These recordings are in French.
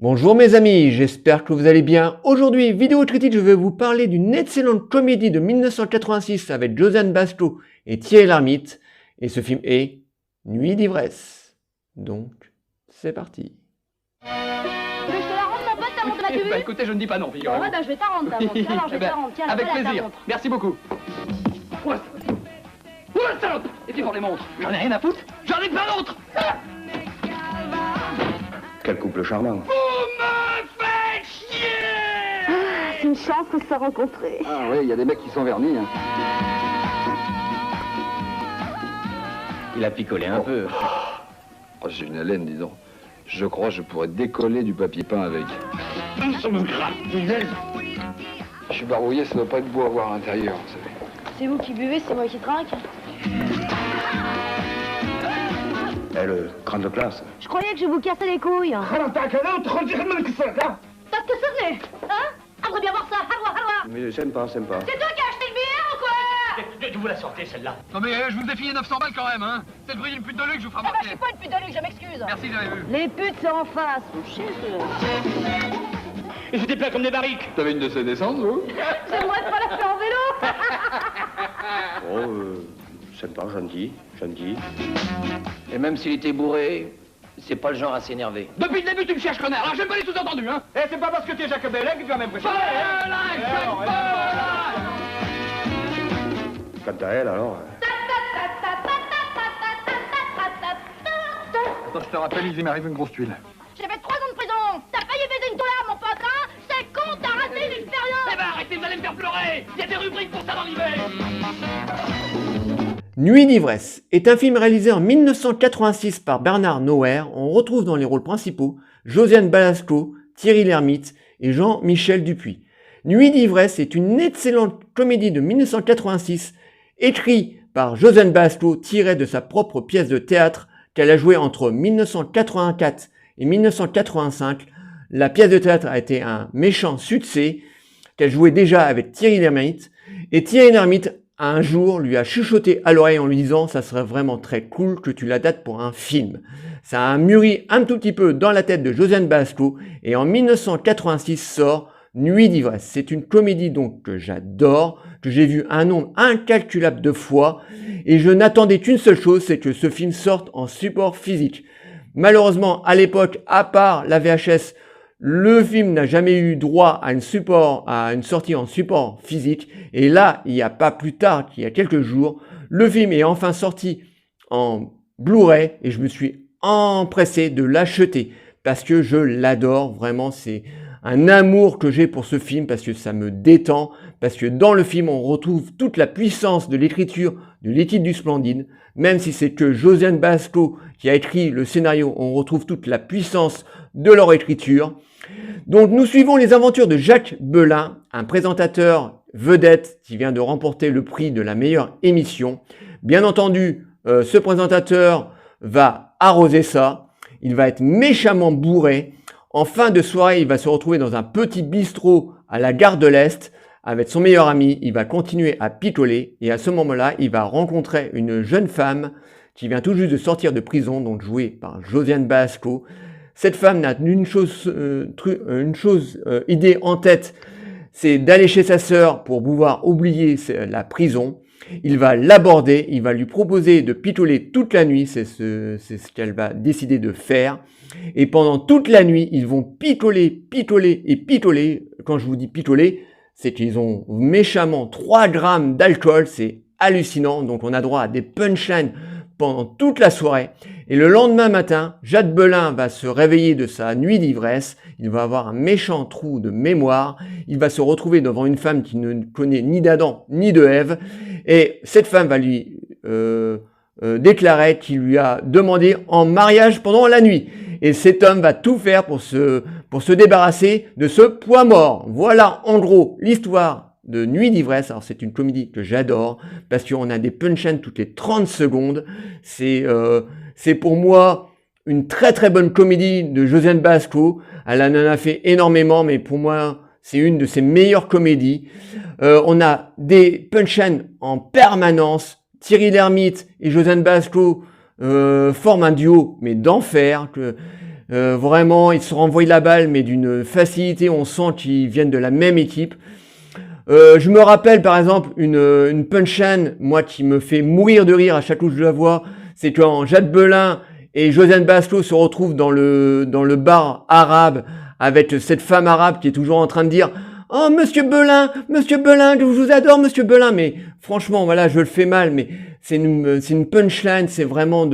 Bonjour mes amis, j'espère que vous allez bien. Aujourd'hui, vidéo critique, je vais vous parler d'une excellente comédie de 1986 avec Josiane Bastho et Thierry Lhermitte. Et ce film est Nuit d'ivresse. Donc, c'est parti. Tu veux que je te la rende, mon pote, ta montre, l'as-tu vue? Bah écoutez, je ne dis pas non, Bon, figurez-vous. ouais, bah je vais t'en rendre ta montre. Alors, je vais t'en rendre. Tiens, avec voilà ta plaisir. montre. Merci beaucoup. Ouais, salope. Et tu prends les montres? J'en ai rien à foutre. J'en ai pas d'autres. Quel couple charmant. Vous me faites chier. C'est une chance qu'on se soit rencontrés. Ah oui, il y a des mecs qui sont vernis. Hein. Il a picolé un peu. Oh, j'ai une haleine, dis donc. Je crois que je pourrais décoller du papier peint avec. Je suis barouillé, ça doit pas être beau à voir à l'intérieur, vous savez. C'est vous qui buvez, c'est moi qui trinque. Eh, le crâne de classe. Je croyais que je vous cassais les couilles. T'as que ça venait, hein? Aimerais bien voir ça. Halwa. Mais j'aime pas. C'est toi qui as acheté le billet ou quoi? D'où vous la sortez, celle-là? Non mais je vous ai filé 900 balles quand même, hein. C'est le prix d'une pute de luxe, je vous ferai Eh ben, je marquer. suis pas une pute de luxe, je m'excuse. Merci, j'avais vu. Les putes, c'est en face. Chez eux. Ils étaient pleins comme des barriques. T'avais une de ces naissances, vous? J'aimerais pas la faire en vélo. Oh, sympa, gentil. Et même s'il était bourré, c'est pas le genre à s'énerver. Depuis le début, tu me cherches, connard. Alors j'aime pas les sous-entendus, hein. Et c'est pas parce que tu es Jacques Bellec que tu vas m'impressionner. Quant à elle, alors... Attends, je te rappelle, il m'arrive une grosse tuile. J'ai fait 3 ans de prison. T'as failli baiser une douleur, mon pote, hein? C'est con, t'as raté l'expérience. Eh ben arrêtez, vous allez me faire pleurer. Il y a des rubriques pour ça dans l'hiver. Nuit d'ivresse est un film réalisé en 1986 par Bernard Noer. On retrouve dans les rôles principaux Josiane Bastho, Thierry Lhermitte et Jean-Michel Dupuis. Nuit d'ivresse est une excellente comédie de 1986 écrite par Josiane Bastho tirée de sa propre pièce de théâtre qu'elle a jouée entre 1984 et 1985. La pièce de théâtre a été un méchant succès qu'elle jouait déjà avec Thierry Lhermitte. Et Thierry Lhermitte, un jour, lui a chuchoté à l'oreille en lui disant « ça serait vraiment très cool que tu l'adaptes pour un film ». Ça a mûri un tout petit peu dans la tête de Josiane Bastho et en 1986 sort Nuit d'ivresse. C'est une comédie donc que j'adore, que j'ai vu un nombre incalculable de fois et je n'attendais qu'une seule chose, c'est que ce film sorte en support physique. Malheureusement, à l'époque, à part la VHS, le film n'a jamais eu droit à une sortie en support physique. Et là, il n'y a pas plus tard qu'il y a quelques jours, le film est enfin sorti en Blu-ray et je me suis empressé de l'acheter parce que je l'adore. Vraiment, c'est un amour que j'ai pour ce film parce que ça me détend, parce que dans le film, on retrouve toute la puissance de l'écriture de L'étude du Splendide. Même si c'est que Josiane Bastho qui a écrit le scénario, on retrouve toute la puissance de leur écriture. Donc nous suivons les aventures de Jacques Belin, un présentateur vedette qui vient de remporter le prix de la meilleure émission. Bien entendu, ce présentateur va arroser ça, il va être méchamment bourré. En fin de soirée, il va se retrouver dans un petit bistrot à la gare de l'Est avec son meilleur ami. Il va continuer à picoler et à ce moment-là, il va rencontrer une jeune femme qui vient tout juste de sortir de prison, donc jouée par Josiane Bastho. Cette femme n'a une idée en tête, c'est d'aller chez sa sœur pour pouvoir oublier la prison. Il va l'aborder, il va lui proposer de picoler toute la nuit, c'est ce qu'elle va décider de faire. Et pendant toute la nuit, ils vont picoler. Quand je vous dis picoler, c'est qu'ils ont méchamment 3 grammes d'alcool, c'est hallucinant. Donc on a droit à des punchlines pendant toute la soirée. Et le lendemain matin, Jacques Belin va se réveiller de sa nuit d'ivresse. Il va avoir un méchant trou de mémoire. Il va se retrouver devant une femme qui ne connaît ni d'Adam ni de Ève. Et cette femme va lui déclarer qu'il lui a demandé en mariage pendant la nuit. Et cet homme va tout faire pour se débarrasser de ce poids mort. Voilà en gros l'histoire de Nuit d'ivresse. Alors c'est une comédie que j'adore parce qu'on a des punchlines toutes les 30 secondes. C'est pour moi une très très bonne comédie de Josiane Bastho. Elle en a fait énormément, mais pour moi c'est une de ses meilleures comédies. On a des punchlines en permanence. Thierry Lhermitte et Josiane Bastho forment un duo mais d'enfer. Vraiment, ils se renvoient la balle, mais d'une facilité, on sent qu'ils viennent de la même équipe. Je me rappelle par exemple une punchline, moi qui me fait mourir de rire à chaque fois que je la vois, c'est quand Jade Belin et Josiane Balasco se retrouvent dans le bar arabe avec cette femme arabe qui est toujours en train de dire « Oh, Monsieur Belin, je vous adore, Monsieur Belin !» Mais franchement, voilà, je le fais mal, mais c'est une punchline, c'est vraiment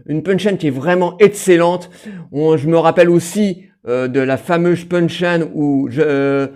une punchline qui est vraiment excellente. Je me rappelle aussi de la fameuse punchline où Josiane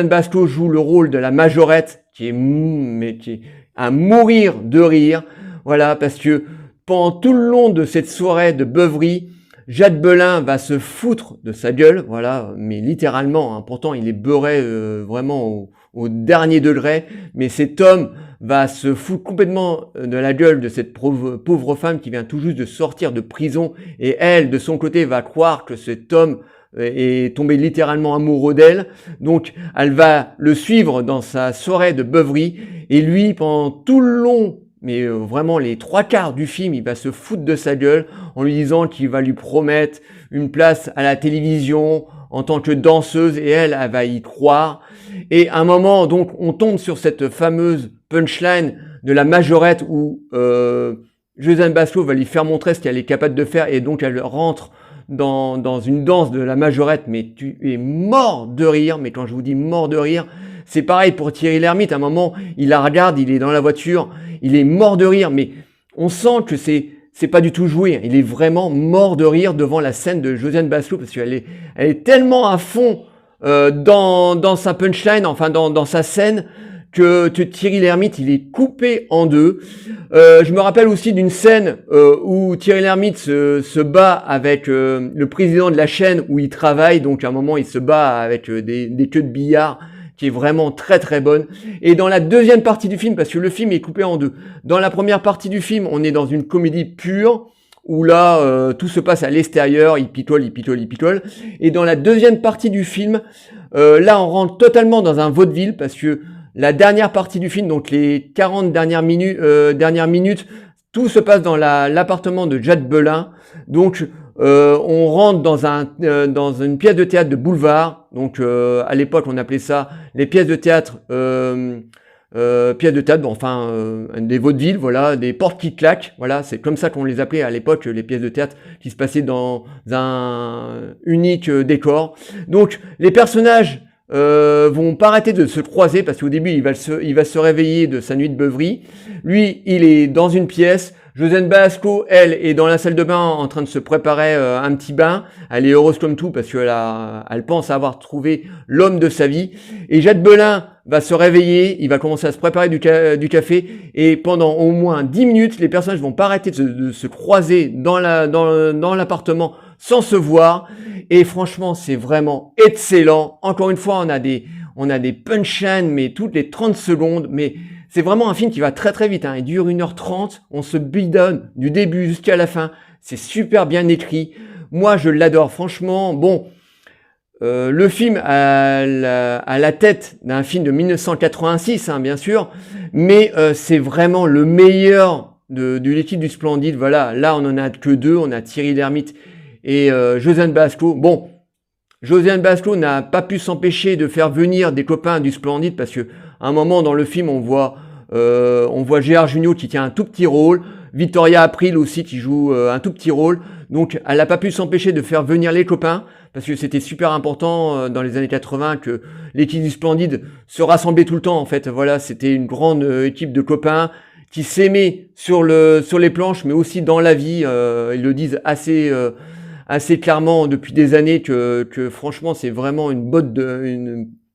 Balasco joue le rôle de la majorette, qui est à mourir de rire. Voilà, parce que pendant tout le long de cette soirée de beuverie, Jade Belin va se foutre de sa gueule, voilà, mais littéralement, hein, pourtant il est beurré vraiment au dernier degré, mais cet homme va se foutre complètement de la gueule de cette pauvre femme qui vient tout juste de sortir de prison, et elle, de son côté, va croire que cet homme est tombé littéralement amoureux d'elle, donc elle va le suivre dans sa soirée de beuverie, et lui, pendant tout le long, mais vraiment les 3/4 du film, il va se foutre de sa gueule en lui disant qu'il va lui promettre une place à la télévision en tant que danseuse, et elle va y croire. Et à un moment, donc, on tombe sur cette fameuse punchline de la majorette où Josiane Balasco va lui faire montrer ce qu'elle est capable de faire, et donc elle rentre dans une danse de la majorette, mais tu es mort de rire. Mais quand je vous dis mort de rire, c'est pareil pour Thierry Lhermitte. À un moment, il la regarde, il est dans la voiture, il est mort de rire, mais on sent que c'est pas du tout joué. Il est vraiment mort de rire devant la scène de Josiane Balasco, parce qu'elle est tellement à fond dans sa punchline, enfin dans sa scène, que Thierry Lhermitte, il est coupé en deux. Je me rappelle aussi d'une scène où Thierry Lhermitte se bat avec le président de la chaîne où il travaille. Donc à un moment, il se bat avec des queues de billard, qui est vraiment très très bonne. Et dans la deuxième partie du film, parce que le film est coupé en deux, dans la première partie du film, on est dans une comédie pure, où là, tout se passe à l'extérieur, il pitole. Et dans la deuxième partie du film, là, on rentre totalement dans un vaudeville, parce que la dernière partie du film, donc les 40 dernières minutes, tout se passe dans l'appartement de Jade Belin. Donc, on rentre dans une pièce de théâtre de boulevard. Donc, à l'époque, on appelait ça les pièces de théâtre, des vaudevilles, voilà, des portes qui claquent. Voilà, c'est comme ça qu'on les appelait à l'époque, les pièces de théâtre qui se passaient dans un unique décor. Donc, les personnages vont pas arrêter de se croiser, parce qu'au début il va se réveiller de sa nuit de beuverie. Lui, il est dans une pièce. Josiane Balasco, elle, est dans la salle de bain en train de se préparer un petit bain. Elle est heureuse comme tout parce elle pense avoir trouvé l'homme de sa vie. Et Jade Belin va se réveiller, il va commencer à se préparer du café, et pendant au moins 10 minutes, les personnages vont pas arrêter de se croiser dans l'appartement sans se voir. Et franchement, c'est vraiment excellent. Encore une fois, on a des punchlines, mais toutes les 30 secondes, mais c'est vraiment un film qui va très très vite, hein. Il dure 1h30, on se bidonne du début jusqu'à la fin. C'est super bien écrit. Moi, je l'adore, franchement. Bon, le film a la tête d'un film de 1986, hein, bien sûr, mais c'est vraiment le meilleur de l'équipe du Splendide. Voilà, là, on en a que deux. On a Thierry Lhermitte et Josiane Balasco. Bon, Josiane Balasco n'a pas pu s'empêcher de faire venir des copains du Splendide, parce que à un moment dans le film, on voit Gérard Jugnot qui tient un tout petit rôle, Victoria April aussi qui joue un tout petit rôle. Donc elle n'a pas pu s'empêcher de faire venir les copains, parce que c'était super important dans les années 80 que l'équipe du Splendide se rassemblait tout le temps. En fait, voilà, c'était une grande équipe de copains qui s'aimaient sur les planches, mais aussi dans la vie. Ils le disent assez clairement depuis des années que franchement c'est vraiment une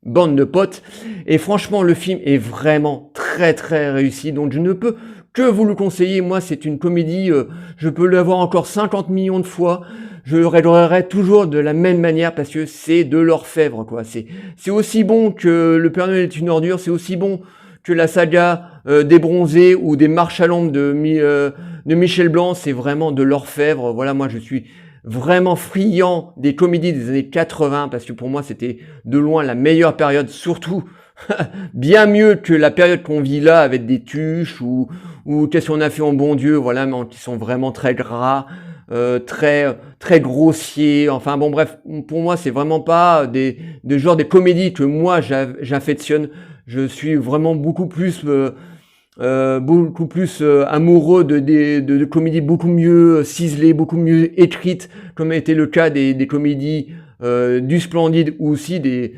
bande de potes. Et franchement, le film est vraiment très très réussi. Donc je ne peux que vous le conseiller. Moi, c'est une comédie, je peux le voir encore 50 millions de fois. Je le regarderai toujours de la même manière, parce que c'est de l'orfèvre, quoi. C'est aussi bon que Le Père Noël est une ordure, c'est aussi bon que la saga des Bronzés ou des Marches à l'ombre de Michel Blanc. C'est vraiment de l'orfèvre. Voilà, moi je suis vraiment friand des comédies des années 80, parce que pour moi c'était de loin la meilleure période, surtout bien mieux que la période qu'on vit là avec des tuches ou qu'est-ce qu'on a fait en bon Dieu, voilà, mais qui sont vraiment très gras. très grossiers. Enfin bon bref, pour moi c'est vraiment pas des comédies que moi j'affectionne. Je suis vraiment beaucoup plus amoureux de comédies beaucoup mieux ciselées, beaucoup mieux écrites, comme était le cas des comédies du Splendide, ou aussi des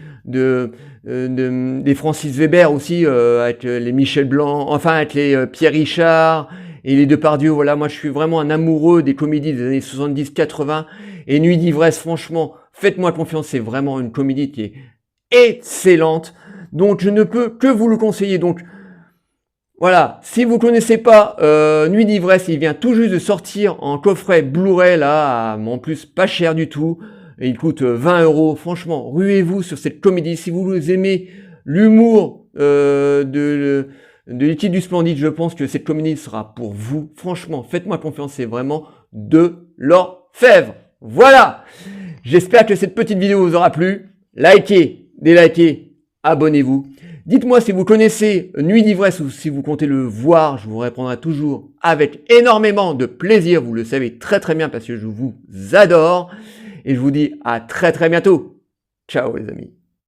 Francis Weber aussi, avec les Michel Blanc, enfin avec les Pierre Richard et les Depardieu. Voilà, moi je suis vraiment un amoureux des comédies des années 70-80, et Nuit d'ivresse, franchement, faites-moi confiance, c'est vraiment une comédie qui est excellente. Donc je ne peux que vous le conseiller. Donc voilà, si vous connaissez pas Nuit d'ivresse, il vient tout juste de sortir en coffret Blu-ray là, en plus pas cher du tout. Et il coûte 20 €. Franchement, ruez-vous sur cette comédie. Si vous aimez l'humour de l'équipe du Splendide, je pense que cette comédie sera pour vous. Franchement, faites-moi confiance, c'est vraiment de l'orfèvre. Voilà. J'espère que cette petite vidéo vous aura plu. Likez, délikez, abonnez-vous. Dites-moi si vous connaissez Nuit d'ivresse ou si vous comptez le voir. Je vous répondrai toujours avec énormément de plaisir. Vous le savez très très bien parce que je vous adore. Et je vous dis à très très bientôt. Ciao les amis.